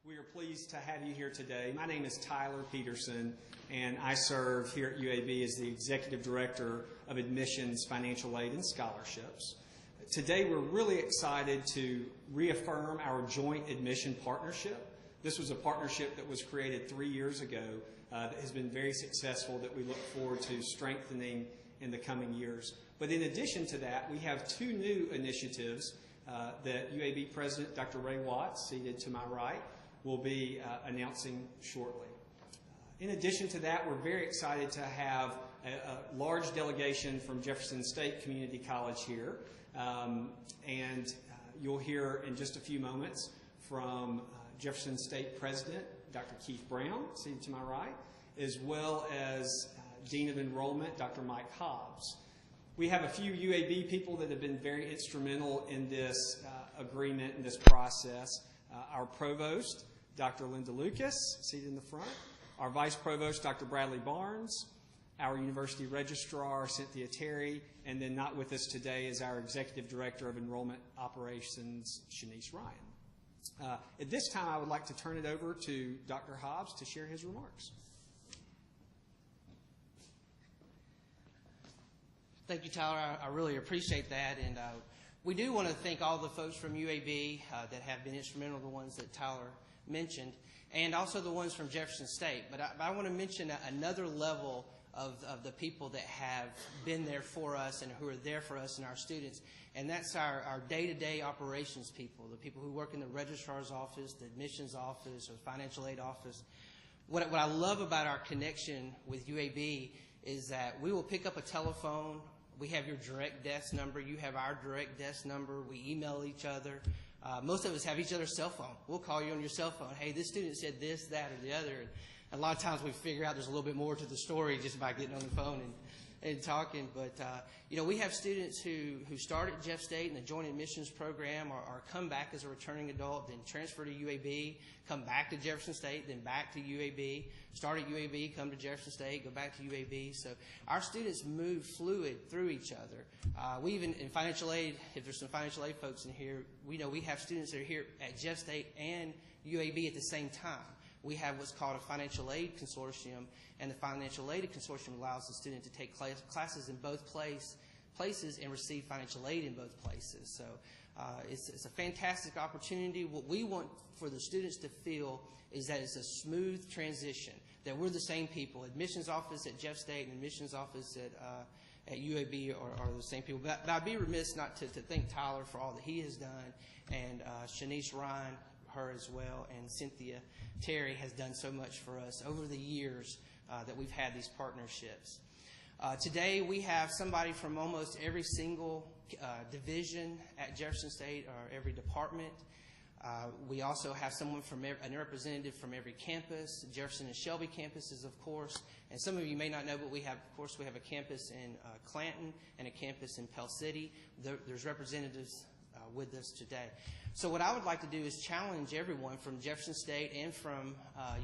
We are pleased to have you here today. My name is Tyler Peterson, and I serve here at UAB as the Executive Director of Admissions, Financial Aid, and Scholarships. Today, we're really excited to reaffirm our joint admission partnership. This was a partnership that was created 3 years ago that has been very successful, that we look forward to strengthening in the coming years. But in addition to that, we have two new initiatives that UAB President Dr. Ray Watts, seated to my right, will be announcing shortly. In addition to that, we're very excited to have a large delegation from Jefferson State Community College here. And you'll hear in just a few moments from Jefferson State President Dr. Keith Brown, seated to my right, as well as Dean of Enrollment Dr. Mike Hobbs. We have a few UAB people that have been very instrumental in this agreement, in this process. Our Provost, Dr. Linda Lucas, seated in the front. Our Vice Provost, Dr. Bradley Barnes. Our University Registrar, Cynthia Terry. And then not with us today is our Executive Director of Enrollment Operations, Shanice Ryan. At this time, I would like to turn it over to Dr. Hobbs to share his remarks. Thank you, Tyler. I really appreciate that. And we do want to thank all the folks from UAB that have been instrumental, the ones that Tyler mentioned, and also the ones from Jefferson State. But I want to mention another level of the people that have been there for us and who are there for us and our students, and that's our day-to-day operations people, the people who work in the registrar's office, the admissions office, or the financial aid office. What I love about our connection with UAB is that we will pick up a telephone. We have your direct desk number. You have our direct desk number. We email each other. Most of us have each other's cell phone. We'll call you on your cell phone. Hey, this student said this, that, or the other. And a lot of times we figure out there's a little bit more to the story just by getting on the phone and talking. But, we have students who start at Jeff State in the Joint Admissions Program or come back as a returning adult, then transfer to UAB, come back to Jefferson State, then back to UAB, start at UAB, come to Jefferson State, go back to UAB. So our students move fluid through each other. We even, in financial aid, if there's some financial aid folks in here, we know we have students that are here at Jeff State and UAB at the same time. We have what's called a Financial Aid Consortium, and the Financial Aid Consortium allows the student to take classes in both places and receive financial aid in both places. So it's a fantastic opportunity. What we want for the students to feel is that it's a smooth transition, that we're the same people. Admissions office at Jeff State and admissions office at UAB are the same people. But I'd be remiss not to thank Tyler for all that he has done, and Shanice Ryan, her as well, and Cynthia Terry has done so much for us over the years that we've had these partnerships. Today we have somebody from almost every single division at Jefferson State, or every department. We also have someone from a representative from every campus, Jefferson and Shelby campuses, of course. And some of you may not know, but we have a campus in Clanton and a campus in Pell City. There's representatives with us today. So what I would like to do is challenge everyone from Jefferson State and from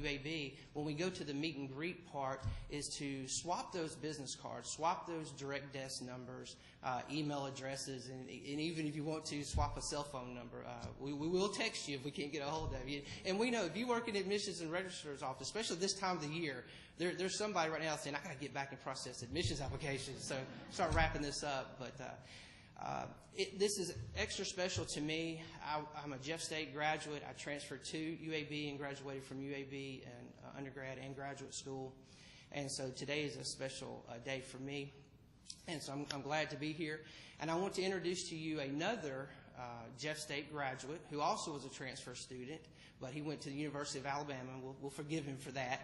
UAB, when we go to the meet and greet part, is to swap those business cards, swap those direct desk numbers, email addresses, and even if you want to, swap a cell phone number. We will text you if we can't get a hold of you. And we know if you work in admissions and registrar's office, especially this time of the year, there's somebody right now saying, I got to get back and process admissions applications. So start wrapping this up. But this is extra special to me. I'm a Jeff State graduate. I transferred to UAB and graduated from UAB in undergrad and graduate school. And so today is a special day for me. And so I'm glad to be here. And I want to introduce to you another Jeff State graduate who also was a transfer student, but he went to the University of Alabama, and we'll forgive him for that,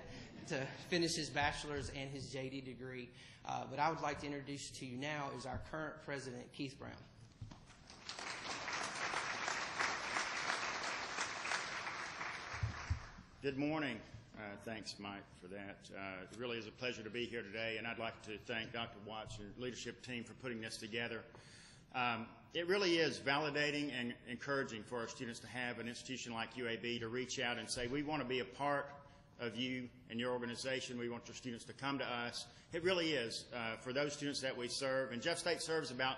to finish his bachelor's and his JD degree. But I would like to introduce to you now is our current president, Keith Brown. Good morning. Thanks, Mike, for that. It really is a pleasure to be here today, and I'd like to thank Dr. Watts and your leadership team for putting this together. It really is validating and encouraging for our students to have an institution like UAB to reach out and say, we want to be a part of you and your organization. We want your students to come to us. It really is for those students that we serve. And Jeff State serves about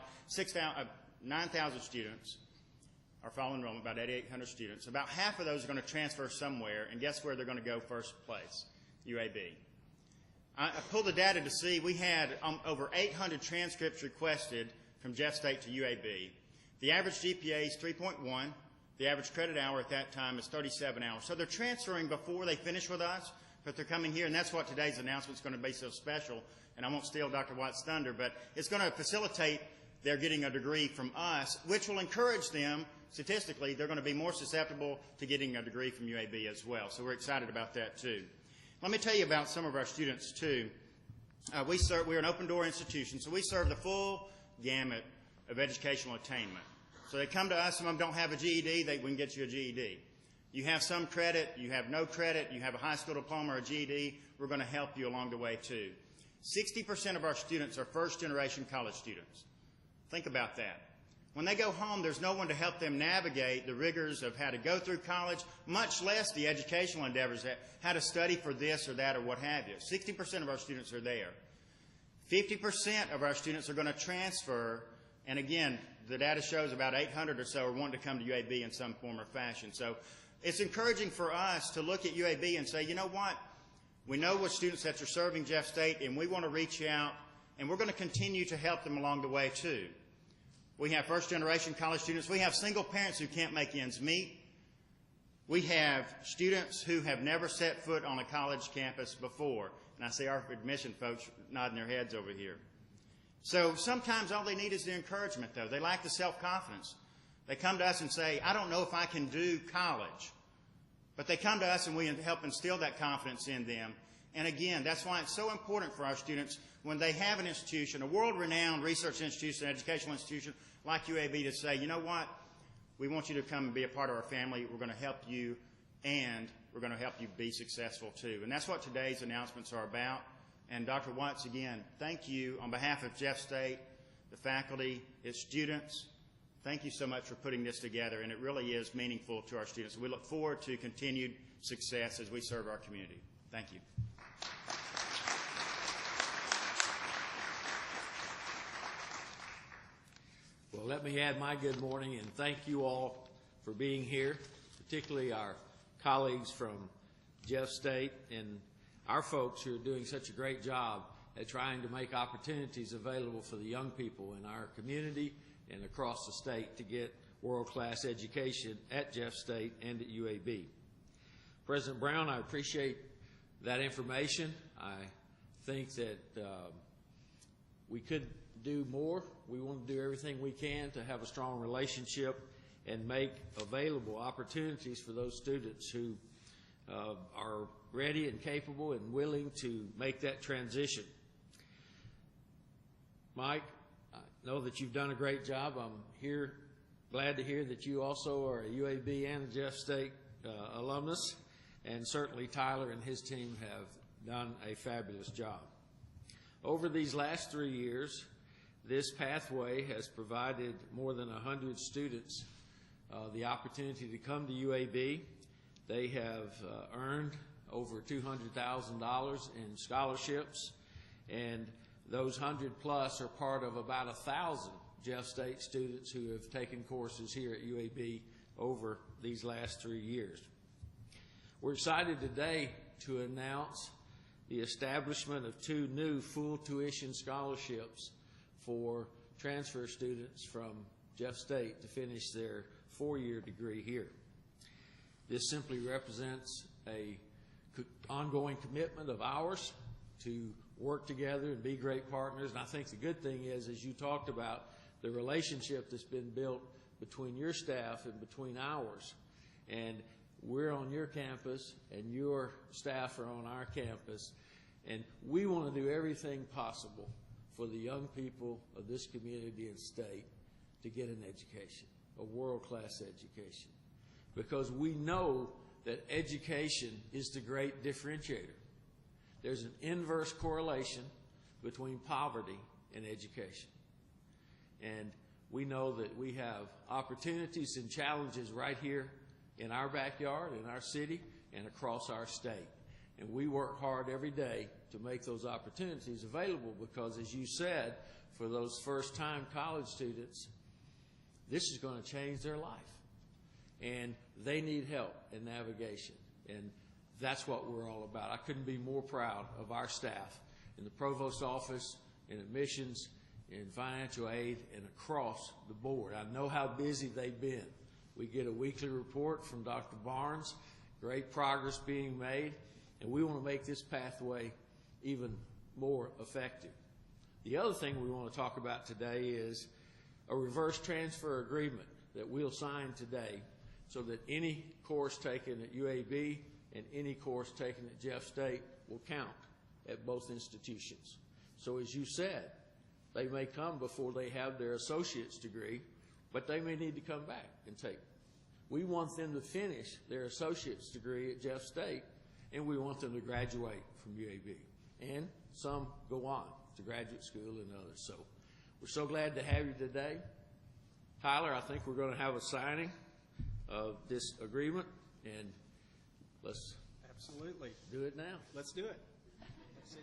9,000 students. our fall enrollment, about 8,800 students. About half of those are going to transfer somewhere, and guess where they're going to go first place? UAB. I pulled the data to see we had over 800 transcripts requested from Jeff State to UAB. The average GPA is 3.1. The average credit hour at that time is 37 hours. So they're transferring before they finish with us, but they're coming here, and that's what today's announcement is going to be so special. And I won't steal Dr. White's thunder, but it's going to facilitate their getting a degree from us, which will encourage them, statistically, they're going to be more susceptible to getting a degree from UAB as well. So we're excited about that too. Let me tell you about some of our students too. We're an open-door institution, so we serve the full gamut of educational attainment. So they come to us, some of them don't have a GED, we can get you a GED. You have some credit, you have no credit, you have a high school diploma or a GED, we're going to help you along the way too. 60% of our students are first-generation college students. Think about that. When they go home, there's no one to help them navigate the rigors of how to go through college, much less the educational endeavors, how to study for this or that or what have you. 60% of our students are there. 50% of our students are going to transfer, and again, the data shows about 800 or so are wanting to come to UAB in some form or fashion. So it's encouraging for us to look at UAB and say, you know what, we know what students that are serving Jeff State, and we want to reach out, and we're going to continue to help them along the way too. We have first-generation college students. We have single parents who can't make ends meet. We have students who have never set foot on a college campus before. And I see our admission folks nodding their heads over here. So sometimes all they need is the encouragement, though. They lack the self-confidence. They come to us and say, I don't know if I can do college. But they come to us and we help instill that confidence in them. And again, that's why it's so important for our students when they have an institution, a world-renowned research institution, educational institution like UAB, to say, you know what, we want you to come and be a part of our family. We're going to help you, and we're going to help you be successful too. And that's what today's announcements are about. And Dr. Watts, again, thank you on behalf of Jeff State, the faculty, its students. Thank you so much for putting this together, and it really is meaningful to our students. We look forward to continued success as we serve our community. Thank you. Well, let me add my good morning and thank you all for being here, particularly our colleagues from Jeff State and our folks who are doing such a great job at trying to make opportunities available for the young people in our community and across the state to get world-class education at Jeff State and at UAB. President Brown, I appreciate that information. I think that we could do more. We want to do everything we can to have a strong relationship and make available opportunities for those students who are ready and capable and willing to make that transition. Mike, I know that you've done a great job. I'm glad to hear that you also are a UAB and a Jeff State alumnus, and certainly Tyler and his team have done a fabulous job. Over these last 3 years, this pathway has provided more than 100 students the opportunity to come to UAB. They have earned over $200,000 in scholarships, and those 100 plus are part of about 1,000 Jeff State students who have taken courses here at UAB over these last 3 years. We're excited today to announce the establishment of 2 new full tuition scholarships for transfer students from Jeff State to finish their 4-year degree here. This simply represents an ongoing commitment of ours to work together and be great partners. And I think the good thing is, as you talked about, the relationship that's been built between your staff and between ours. And we're on your campus and your staff are on our campus. And we want to do everything possible for the young people of this community and state to get an education, a world-class education. Because we know that education is the great differentiator. There's an inverse correlation between poverty and education. And we know that we have opportunities and challenges right here in our backyard, in our city, and across our state. And we work hard every day to make those opportunities available because, as you said, for those first-time college students, this is going to change their life. and they need help in navigation. And that's what we're all about. I couldn't be more proud of our staff in the provost's office, in admissions, in financial aid, and across the board. I know how busy they've been. We get a weekly report from Dr. Barnes, great progress being made, and we want to make this pathway even more effective. The other thing we want to talk about today is a reverse transfer agreement that we'll sign today so that any course taken at UAB and any course taken at Jeff State will count at both institutions. So as you said, they may come before they have their associate's degree, but they may need to come back and take. We want them to finish their associate's degree at Jeff State, and we want them to graduate from UAB. And some go on to graduate school and others. So we're so glad to have you today. Tyler, I think we're going to have a signing of this agreement, and let's Absolutely. do it now. Let's do it. Let's see.